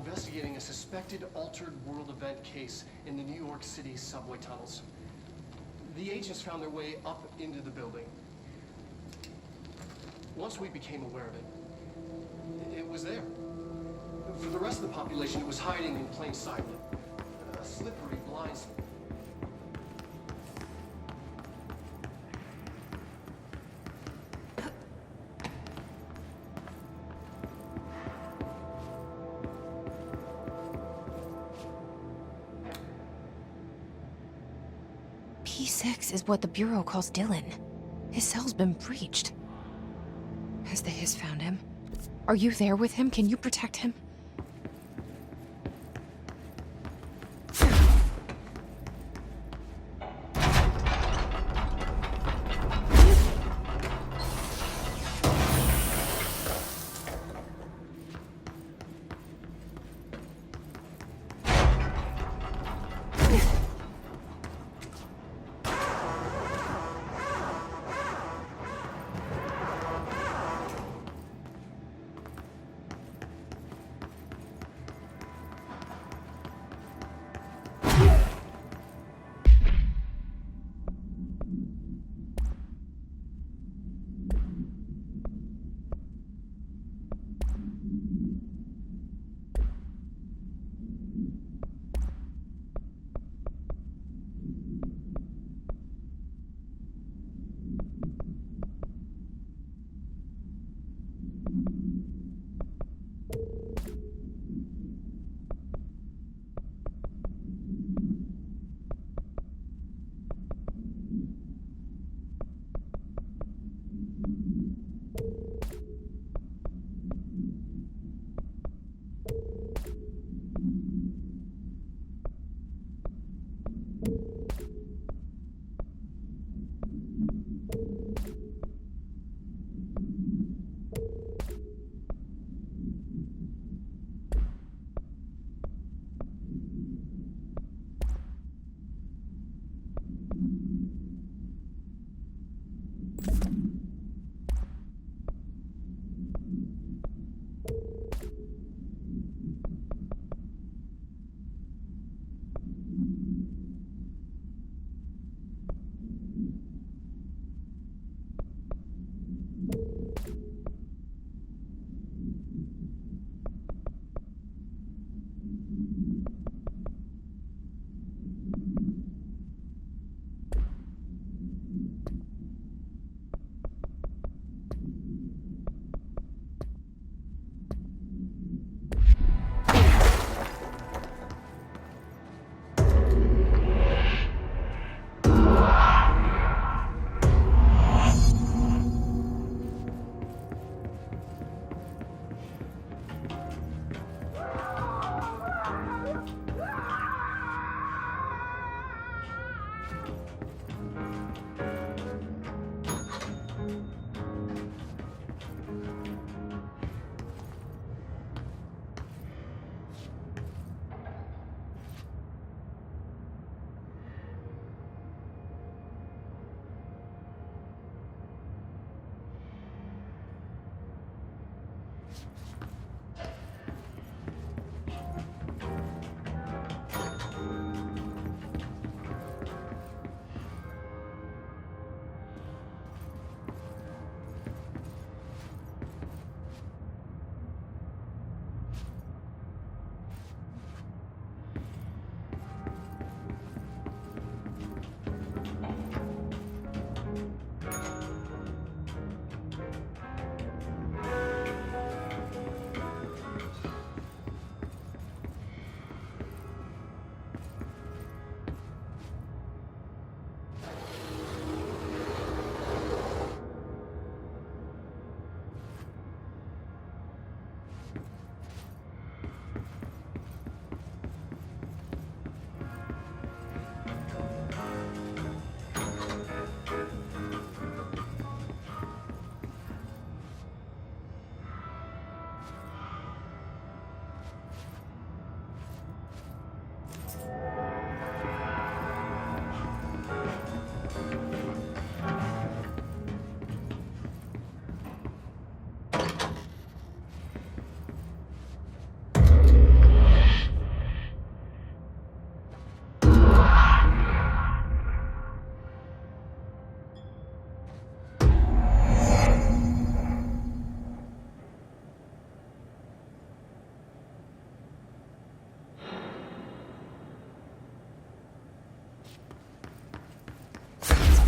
investigating a suspected altered world event case in the New York City subway tunnels. The agents found their way up into the building. Once we became aware of it, it was there. For the rest of the population, it was hiding in plain sight. A slippery blind spot. P6 is what the Bureau calls Dylan. His cell's been breached. Has the Hiss found him? Are you there with him? Can you protect him?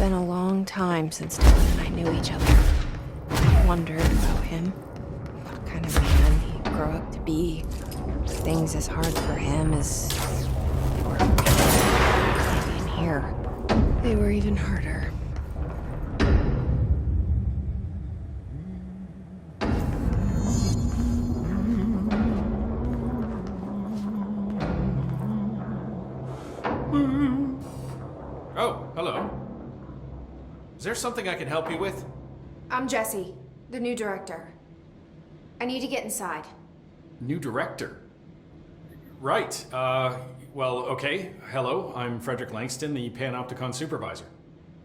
been a long time since Dylan and I knew each other. I wondered about him. What kind of man he'd grow up to be. Things as hard for him as they were maybe in here. They were even harder. Oh, hello. Is there something I can help you with? I'm Jessie, the new director. I need to get inside. New director? Right, well, okay. Hello, I'm Frederick Langston, the Panopticon supervisor.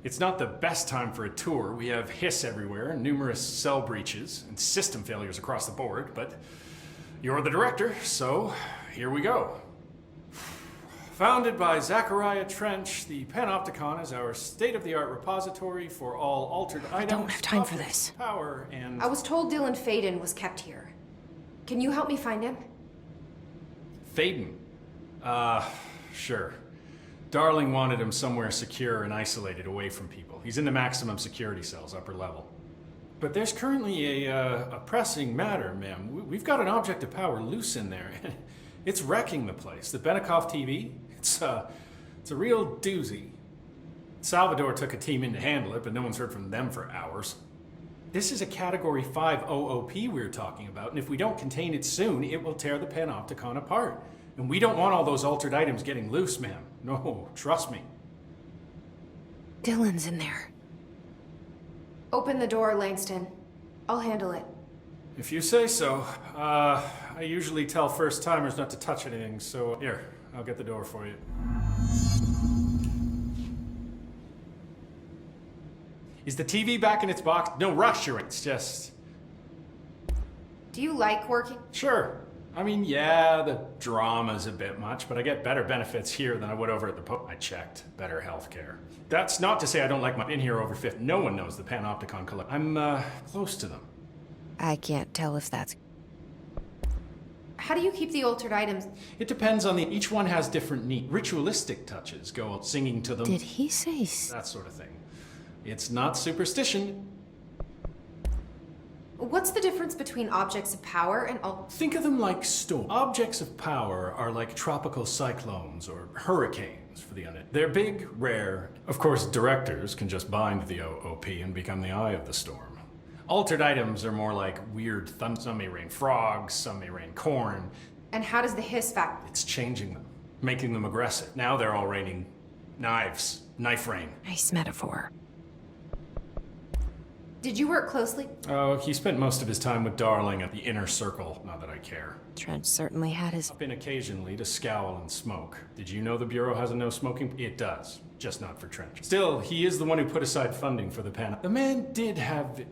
It's not the best time for a tour. We have hiss everywhere, numerous cell breaches, and system failures across the board, but you're the director, so here we go. Founded by Zachariah Trench, the Panopticon is our state-of-the-art repository for all altered items. I don't have time for objects, this. Power and... I was told Dylan Faden was kept here. Can you help me find him? Faden? Sure. Darling wanted him somewhere secure and isolated away from people. He's in the maximum security cells, upper level. But there's currently a pressing matter, ma'am. We've got an object of power loose in there. It's wrecking the place. The Benikoff TV, it's a real doozy. Salvador took a team in to handle it, but no one's heard from them for hours. This is a Category 5 OOP we're talking about, and if we don't contain it soon, it will tear the Panopticon apart. And we don't want all those altered items getting loose, ma'am. No, trust me. Dylan's in there. Open the door, Langston. I'll handle it. If you say so. I usually tell first-timers not to touch anything, so here, I'll get the door for you. Is the TV back in its box? No rush, you're it's just... Do you like working? Sure. I mean, yeah, the drama's a bit much, but I get better benefits here than I would over at the I checked. Better healthcare. That's not to say I don't like my in here over 50. No one knows the Panopticon collect. I'm, close to them. I can't tell if that's... How do you keep the altered items? It depends on each one has different neat ritualistic touches. Go singing to them. Did he say... That sort of thing. It's not superstition. What's the difference between objects of power and Think of them like storms. Objects of power are like tropical cyclones or hurricanes for the unit. They're big, rare. Of course, directors can just bind the OOP and become the eye of the storm. Altered items are more like weird some may rain frogs, some may rain corn. And how does the hiss factor? It's changing them, making them aggressive. Now they're all raining knives, knife rain. Nice metaphor. Did you work closely? Oh, he spent most of his time with Darling at the inner circle. Not that I care. Trench certainly had his... Up in occasionally to scowl and smoke. Did you know the Bureau has a no smoking? It does, just not for Trench. Still, he is the one who put aside funding for the panel. The man did have...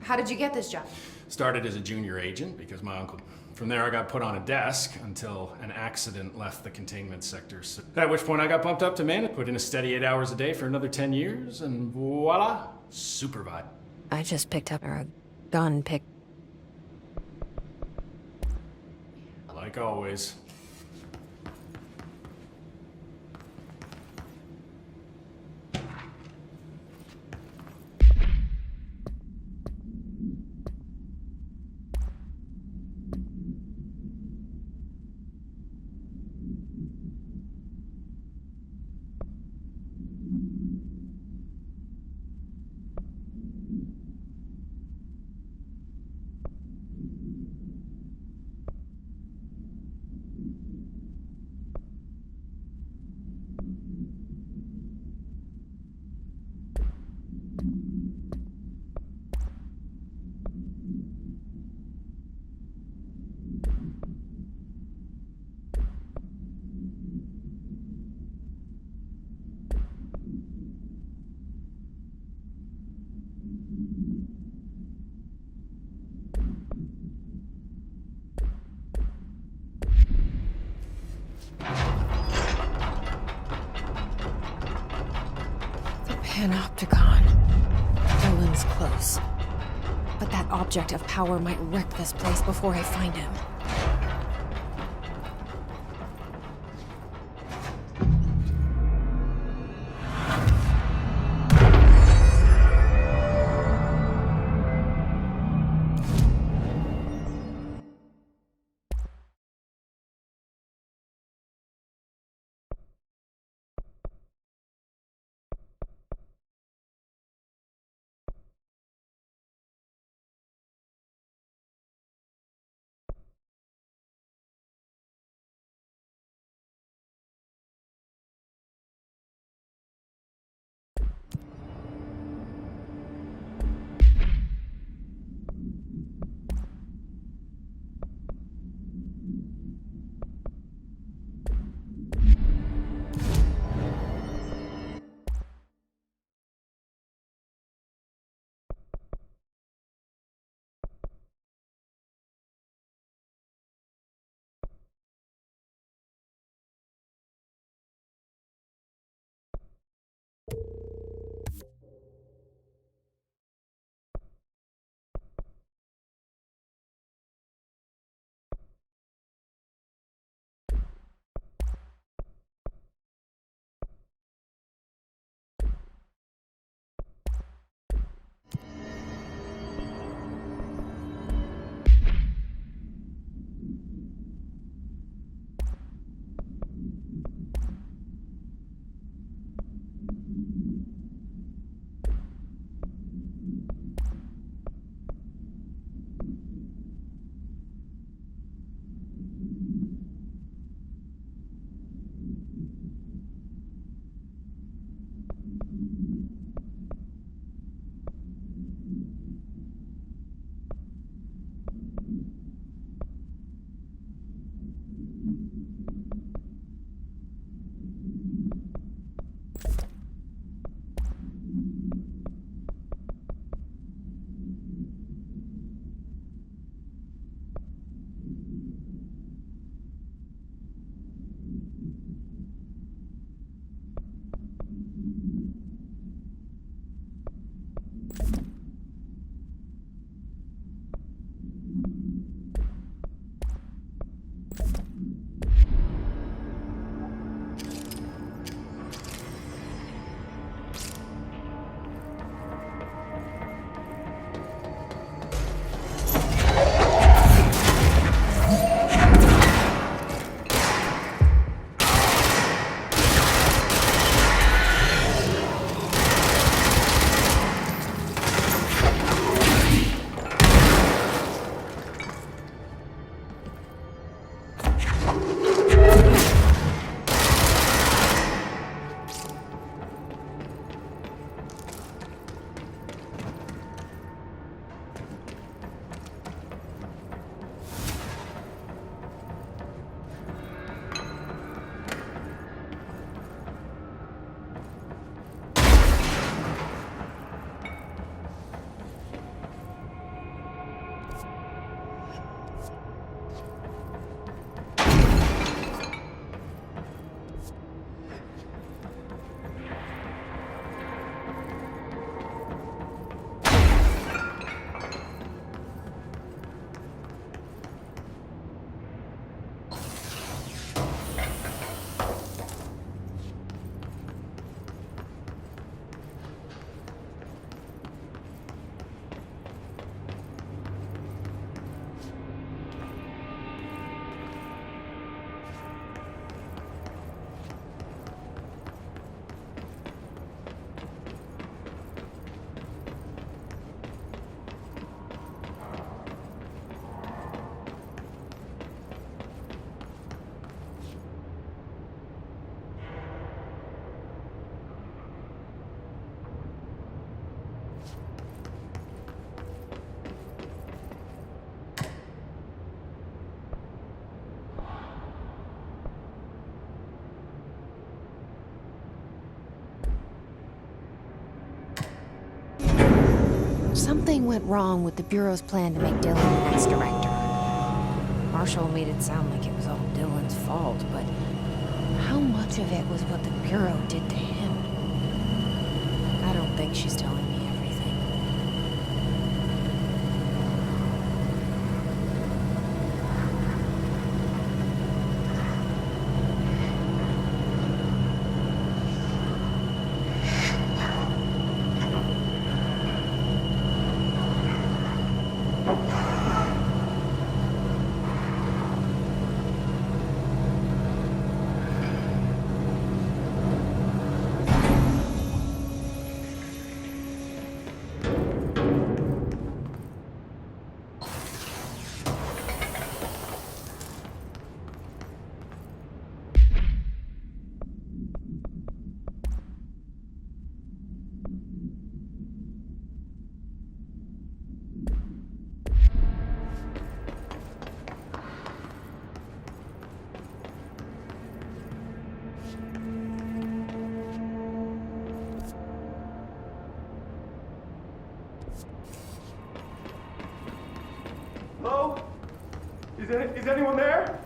How did you get this job? Started as a junior agent because my uncle... From there I got put on a desk until an accident left the containment sector. So, at which point I got bumped up to man, put in a steady 8 hours a day for another 10 years, and voila, supervisor. I just picked up a gun pick... Like always. Panopticon. Dylan's close. But that object of power might wreck this place before I find him. Something went wrong with the Bureau's plan to make Dylan the next director. Marshall made it sound like it was all Dylan's fault, but how much of it was what the Bureau did to him? I don't think she's telling me everything. Hello? Is anyone there?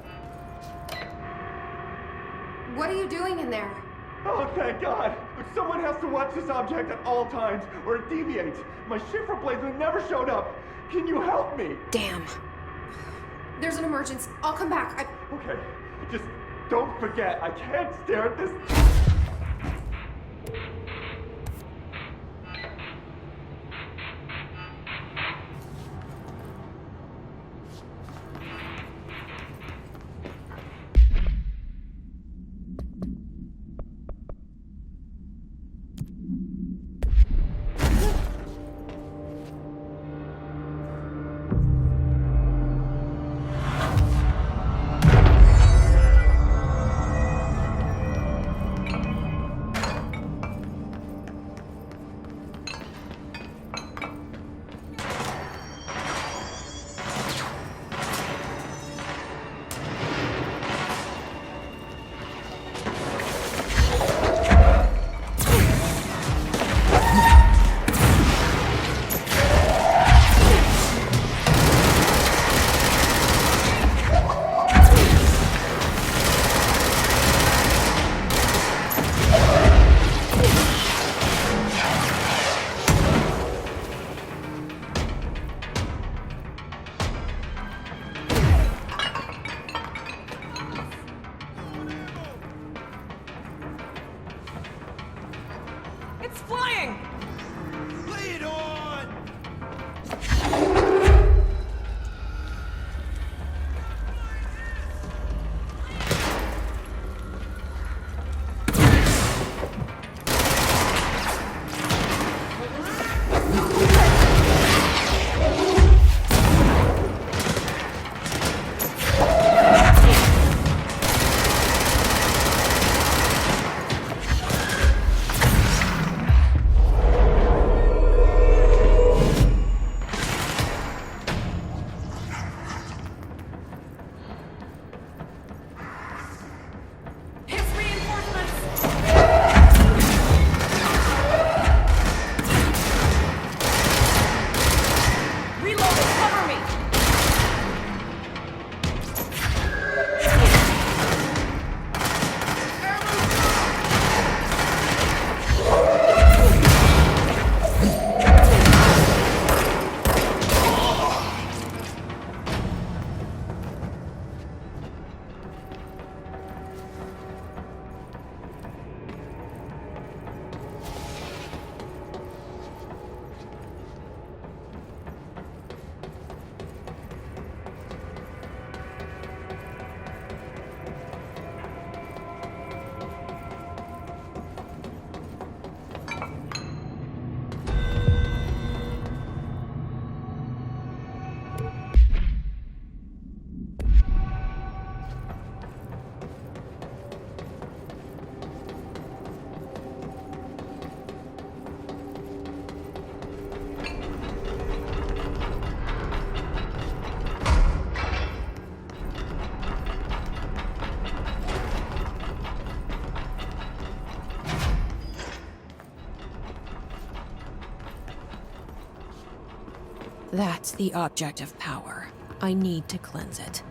What are you doing in there? Oh, thank God! Look, someone has to watch this object at all times, or it deviates. My shift replacement never showed up. Can you help me? Damn. There's an emergency. I'll come back. Okay, just don't forget, I can't stare at this. That's the object of power. I need to cleanse it.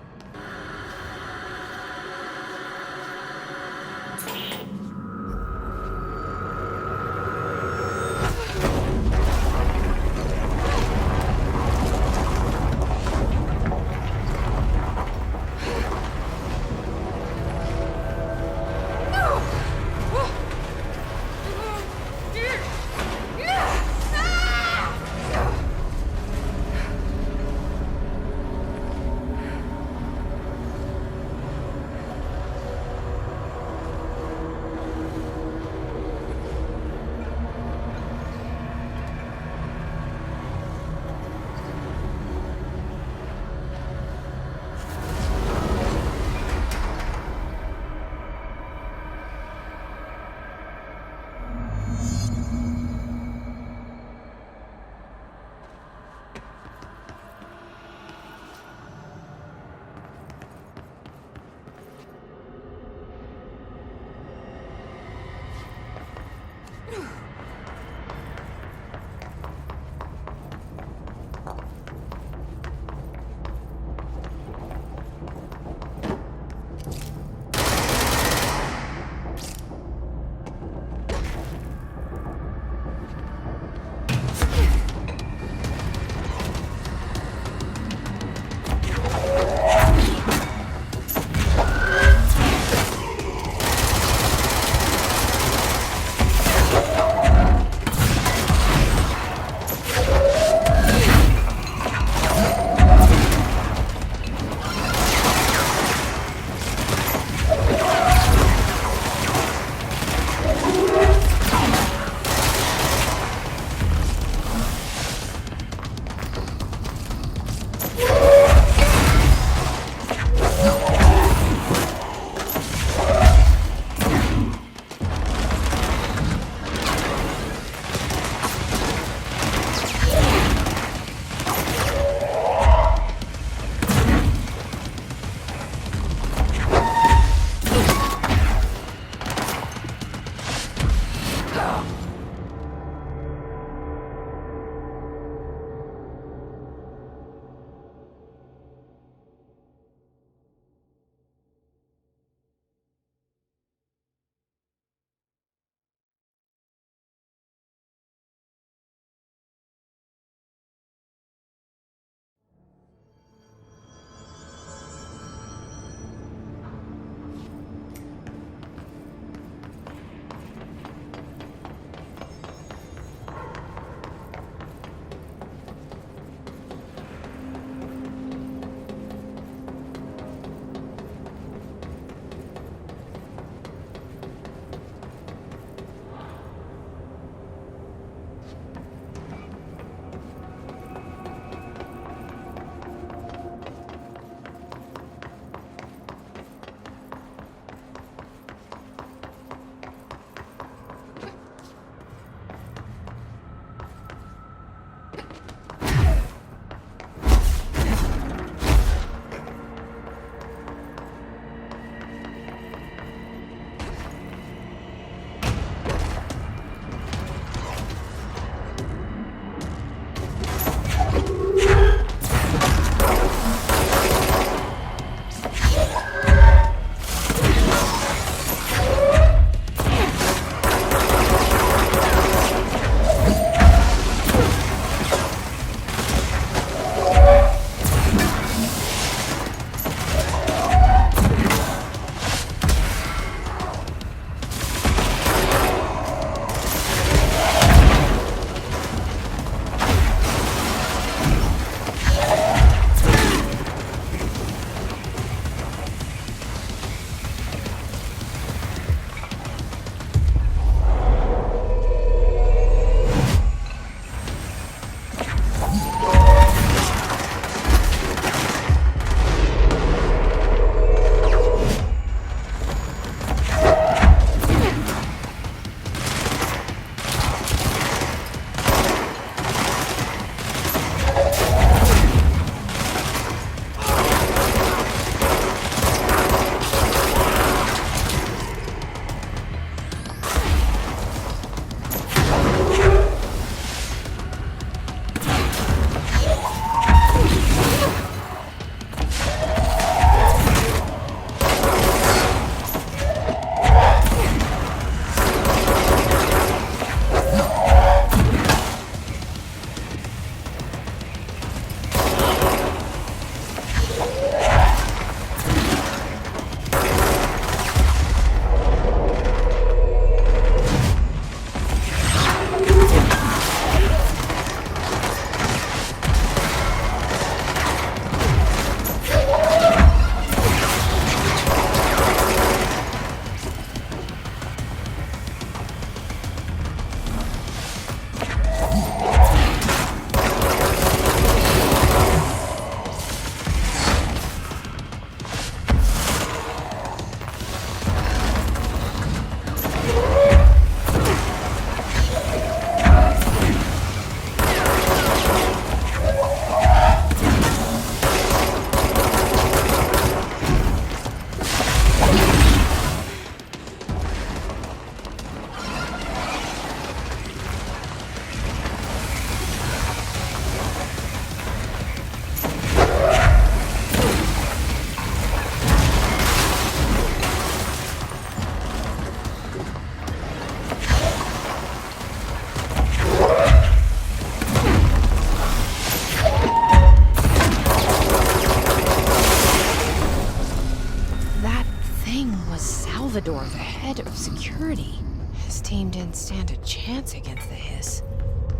thing was Salvador, the head of security. His team didn't stand a chance against the Hiss.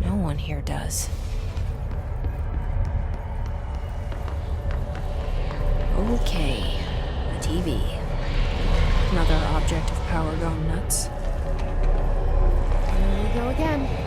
No one here does. Okay, a TV. Another object of power gone nuts. Here we go again.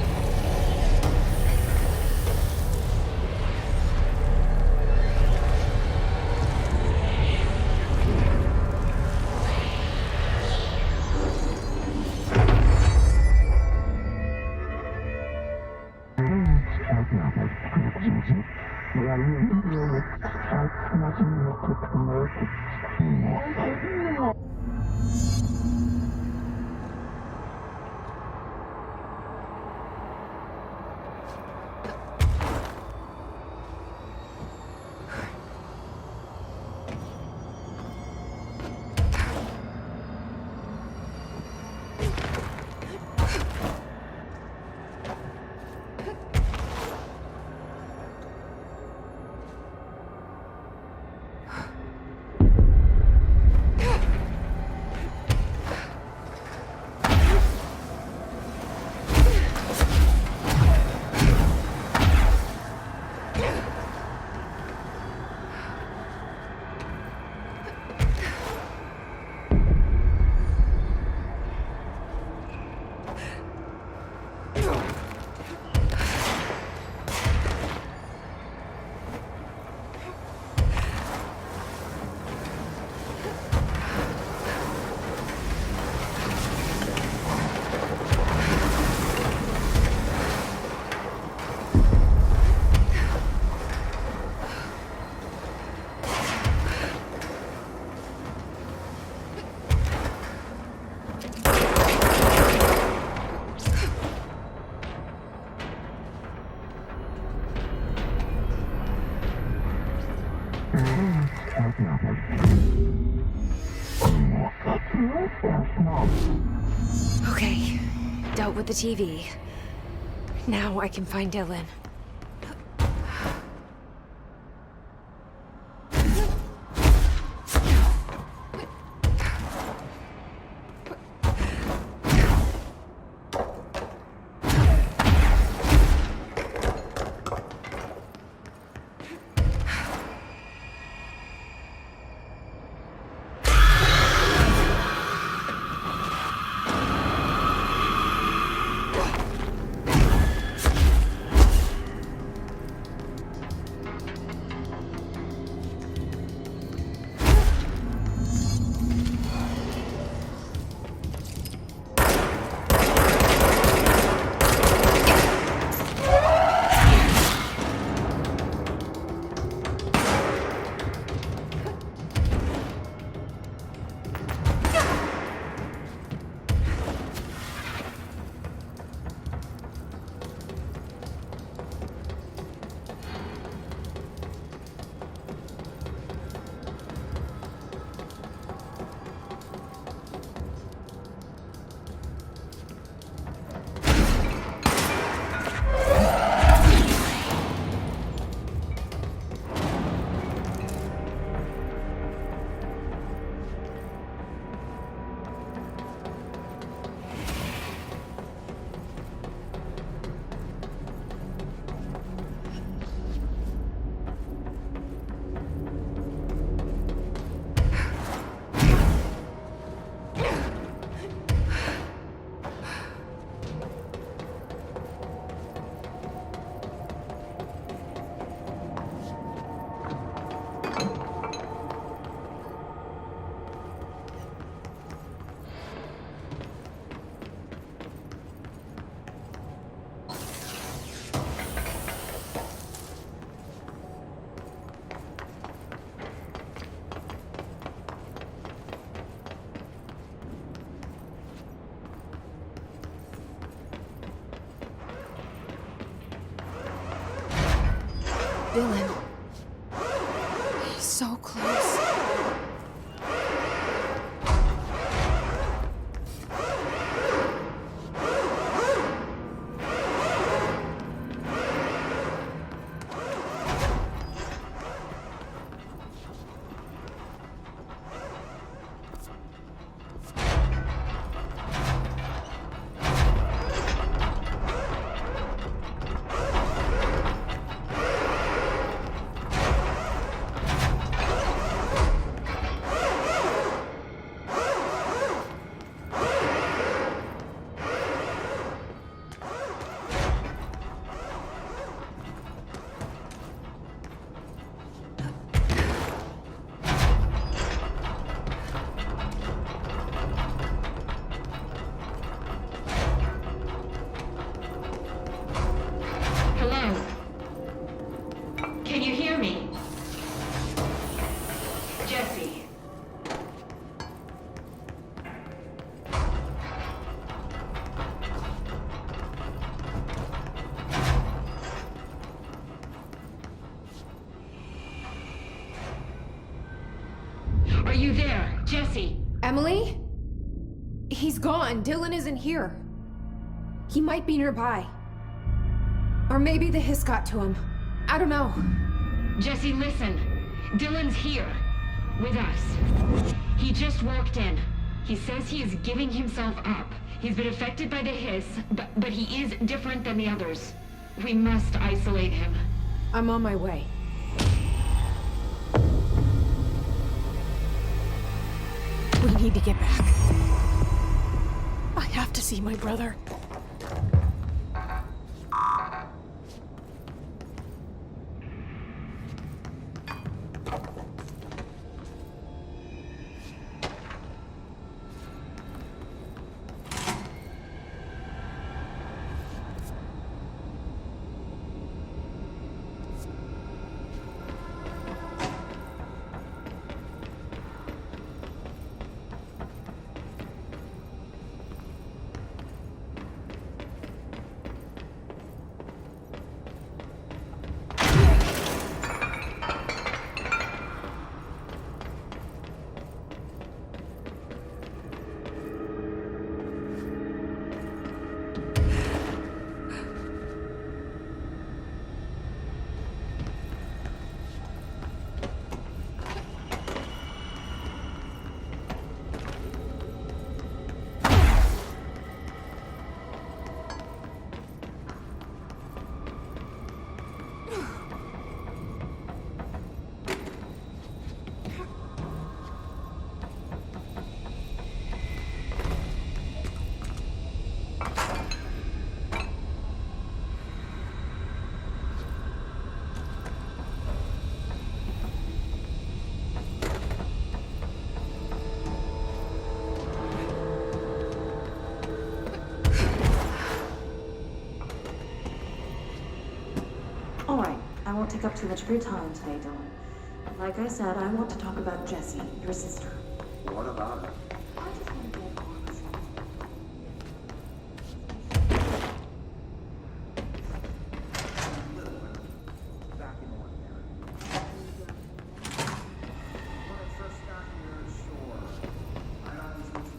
Okay, dealt with the TV. Now I can find Dylan. Dylan. He's so close. you there? Jesse? Emily? He's gone. Dylan isn't here. He might be nearby. Or maybe the hiss got to him. I don't know. Jesse, listen. Dylan's here. With us. He just walked in. He says he is giving himself up. He's been affected by the hiss, but he is different than the others. We must isolate him. I'm on my way. We need to get back. I have to see my brother. All right, I won't take up too much of your time today, Dylan. Like I said, I want to talk about Jessie, your sister. What about her? I just want to get on with something. Back in ordinary. When I first got here, sure. I always was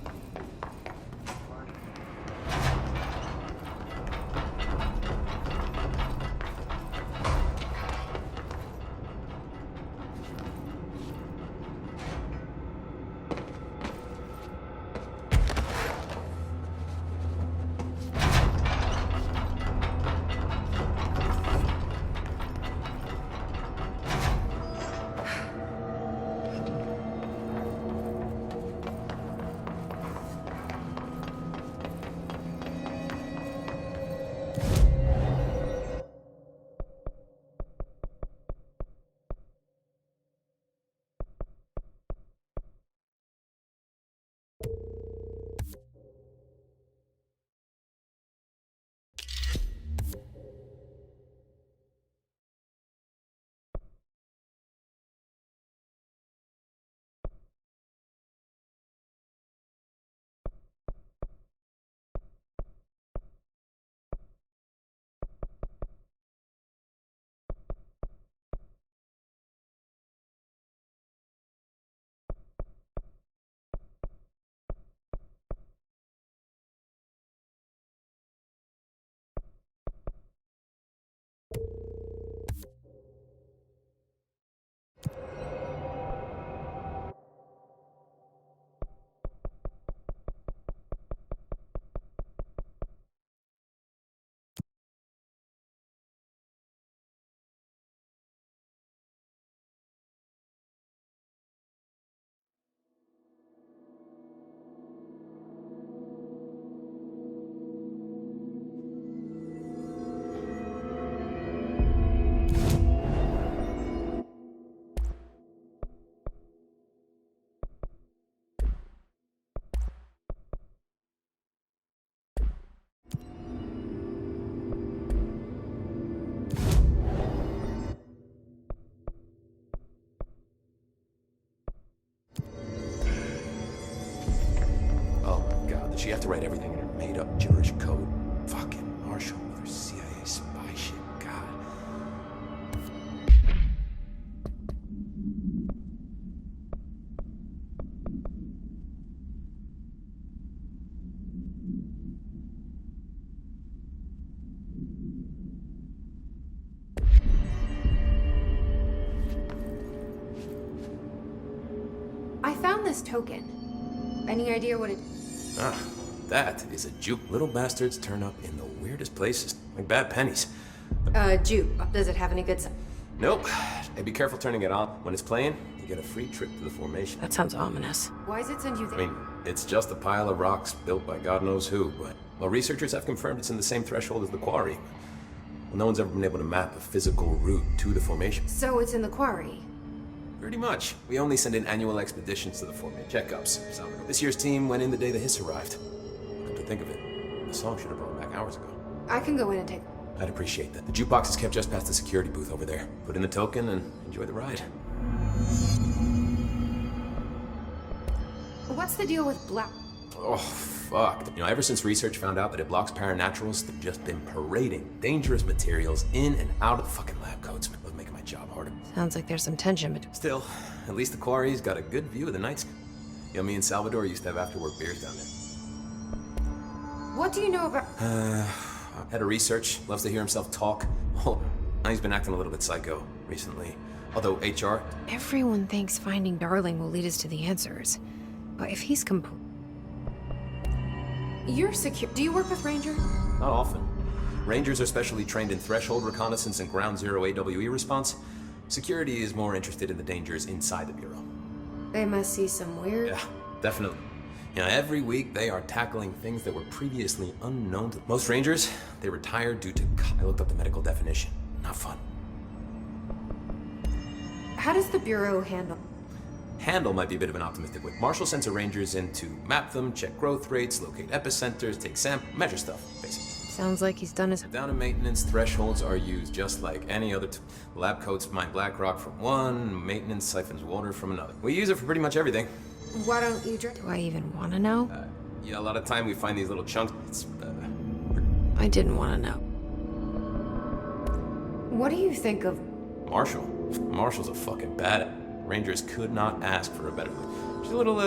She have to write everything in her made-up gibberish code. Fucking Marshall with her CIA spy shit. God. this token. Any idea what it... Ah, that is a juke. Little bastards turn up in the weirdest places, like bad pennies. Juke. Does it have any good... Nope. Hey, be careful turning it on. When it's playing, you get a free trip to the formation. That sounds ominous. Why does it send you there? I mean, it's just a pile of rocks built by God knows who, but... Well, researchers have confirmed it's in the same threshold as the quarry. Well, no one's ever been able to map a physical route to the formation. So it's in the quarry. Pretty much. We only send in annual expeditions to the formation. Checkups. Salvador. This year's team went in the day the hiss arrived. Come to think of it, the song should have brought back hours ago. I can go in and take... I'd appreciate that. The jukebox is kept just past the security booth over there. Put in the token and enjoy the ride. What's the deal with black... Oh, fuck. You know, ever since research found out that it blocks paranaturals, they've just been parading dangerous materials in and out of the fucking lab coats. It was making my job harder. Sounds like there's some tension between... Still, at least the quarry's got a good view of the night sky. You know, me and Salvador used to have after-work beers down there. What do you know about... Head of research, loves to hear himself talk. Oh, he's been acting a little bit psycho recently. Although HR... Everyone thinks finding Darling will lead us to the answers. But if he's You're secure... Do you work with Ranger? Not often. Rangers are specially trained in threshold reconnaissance and ground zero AWE response. Security is more interested in the dangers inside the Bureau. They must see some weird... Yeah, definitely. You know, every week they are tackling things that were previously unknown to most Rangers. They retired due to... I looked up the medical definition. Not fun. How does the Bureau handle... Handle might be a bit of an optimistic way. Marshall sends her Rangers in to map them, check growth rates, locate epicenters, take samples, measure stuff, basically. Sounds like he's done his... Down in maintenance, thresholds are used just like any other... Lab coats mine black rock from one, maintenance siphons water from another. We use it for pretty much everything. Why don't you drink... Do I even want to know? Yeah, a lot of time we find these little chunks. It's, I didn't want to know. What do you think of... Marshall. Marshall's a fucking badass. Rangers could not ask for a better one. She's a little,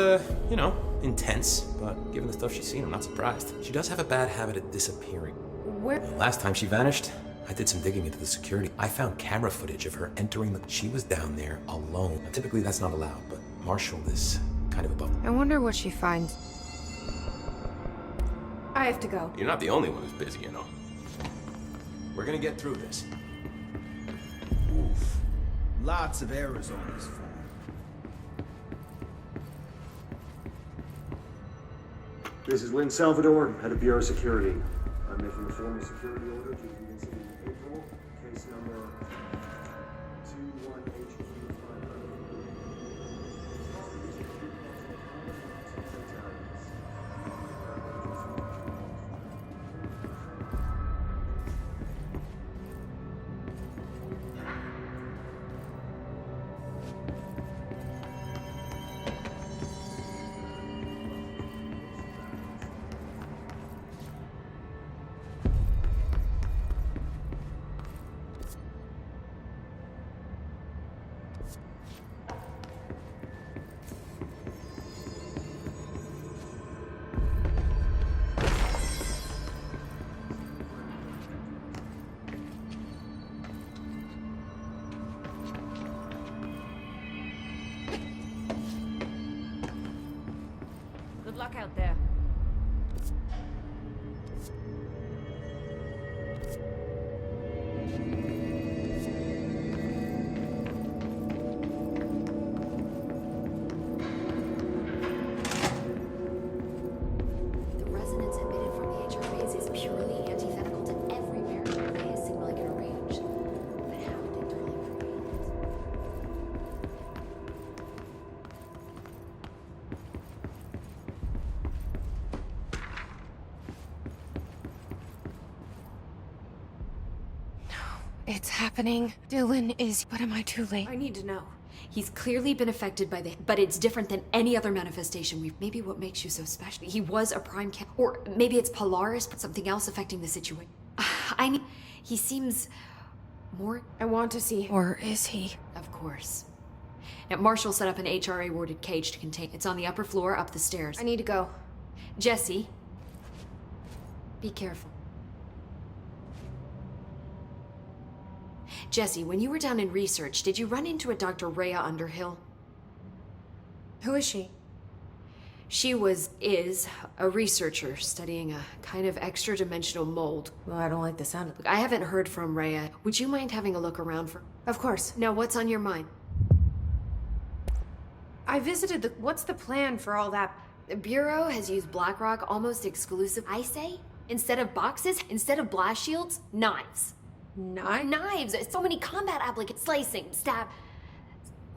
you know, intense, but given the stuff she's seen, I'm not surprised. She does have a bad habit of disappearing. Where... Last time she vanished, I did some digging into the security. I found camera footage of her entering the... She was down there alone. Now, typically that's not allowed, but Marshall is kind of above. I wonder what she finds. I have to go. You're not the only one who's busy, you know. We're gonna get through this. Oof. Lots of errors on this form. This is Lynn Salvador, head of Bureau Security. I'm making a formal security order to the incident in April, case number 221 Good luck out there. The resonance emitted from the HRAs is purely antithetical to every barrier the His signaling can arrange. But how did Darling create it? It's happening. Dylan is... But am I too late? I need to know. He's clearly been affected by the... But it's different than any other manifestation we've... Maybe what makes you so special. He was a prime or maybe it's Polaris, but something else affecting the situation. I need... He seems... more... I want to see... Or is he? Of course. Now, Marshall set up an HRA-warded cage to contain... It's on the upper floor, up the stairs. I need to go. Jesse. Be careful. Jesse, when you were down in research, did you run into a Dr. Rhea Underhill? Who is she? She is a researcher studying a kind of extra-dimensional mold. Well, I don't like the sound of it. Look, I haven't heard from Rhea. Would you mind having a look around for... Of course. Now, what's on your mind? I visited the... What's the plan for all that? The Bureau has used BlackRock almost exclusive. I say, instead of boxes, instead of blast shields, knives. Knives! So many combat applications. Slicing, stab...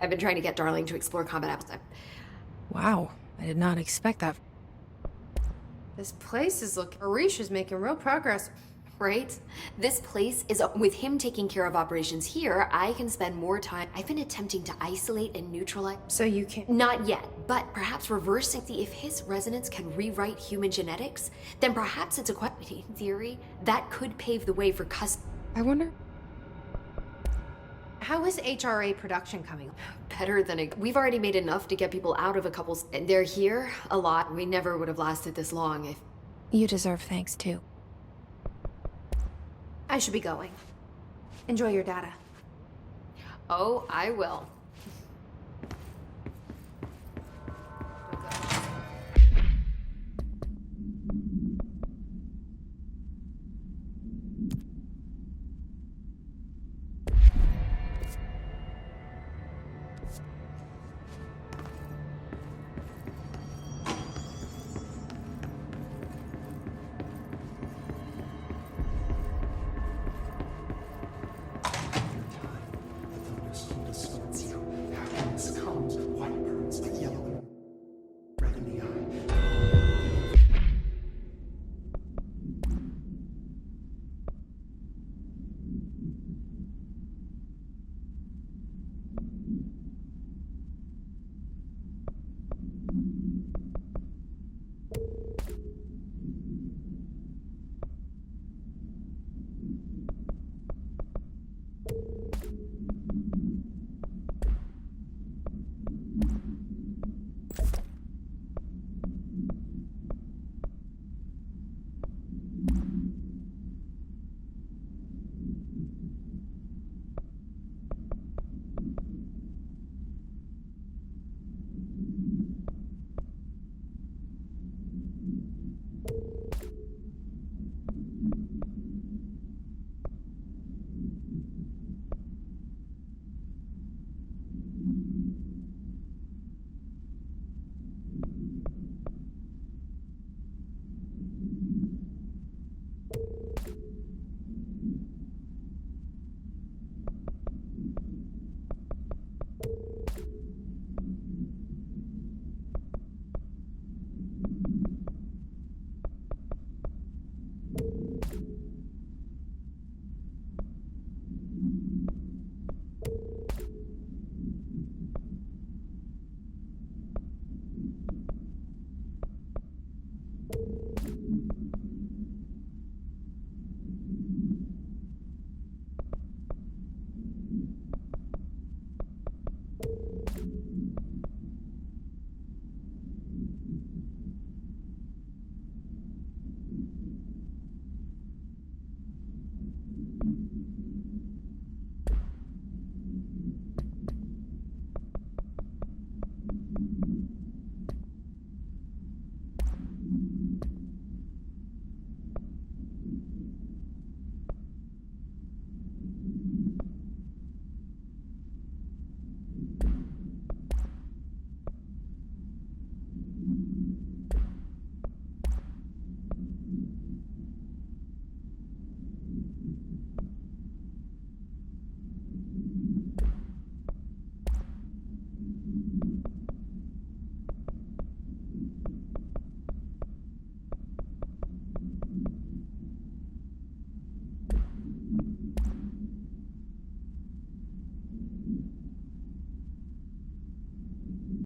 I've been trying to get Darling to explore combat applications. Wow, I did not expect that. This place is looking... Arish is making real progress. Right? This place is... With him taking care of operations here, I can spend more time... I've been attempting to isolate and neutralize... So you can't... Not yet, but perhaps reversing... See, if his resonance can rewrite human genetics, then perhaps it's a question... theory that could pave the way for custom... I wonder... How is HRA production coming? Better than we've already made enough to get people out of a couple... And they're here a lot. We never would have lasted this long if... You deserve thanks, too. I should be going. Enjoy your data. Oh, I will.